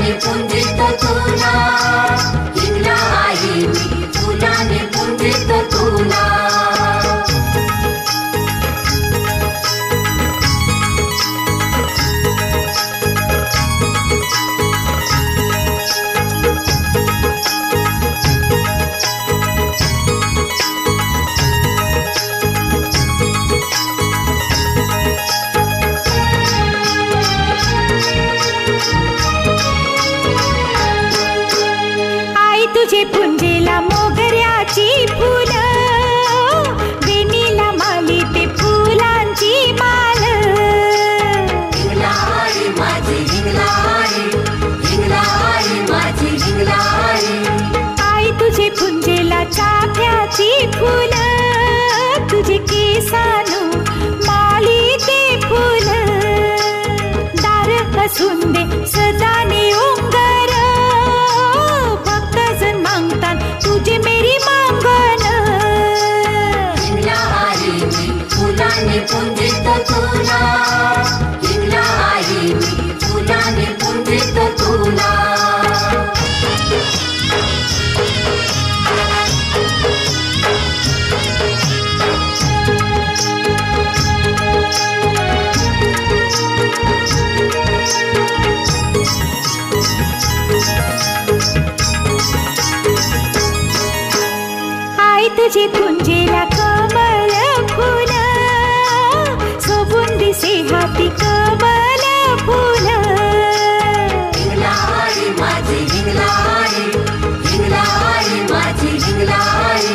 फुलाने पुंजित तुला, हिंगला आई मी फुलाने पुंजित तुला. तुझे पुंजेला मोगऱ्याची फुलं, वेणीला माली ते फुलांची माल. हिंगला आई माझी हिंगला आई, हिंगला आई माझी हिंगला आई. आई तुझे पुंजेला चाफ्याची फुलं, तुझे केसानु माली ते फुलं. दार असून दे सदाने उंगर, तुझे मेरी मांगन. हिंगला आई मी फुलाने पुंजित तुला, हिंगला आई मी फुलाने पुंजित तुला. तुझे पुंजेला कमल फुल, सोबून दिसे हाती कमल फुल. हिंगला आई माझी हिंगला आई, हिंगला आई माझी हिंगला आई.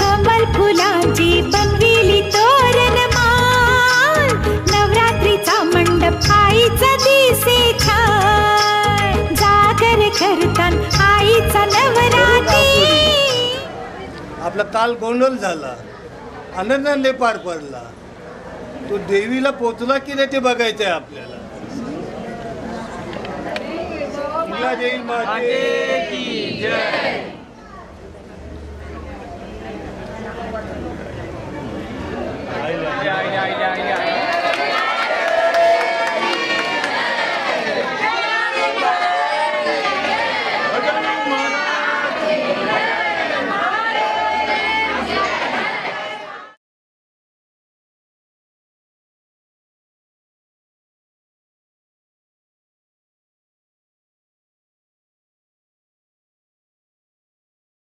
कमल फुलांची बनविली तोरण माळ, नवरात्रीचा मंडप आईचा दिसे छान. जागर करतान आईचा नवरात्री. आपला काल गोंधळ झाला, आनंदाने पार पडला. तो देवीला पोचला की नाही ते बघायचं आहे आपल्याला. जय माते की जय. या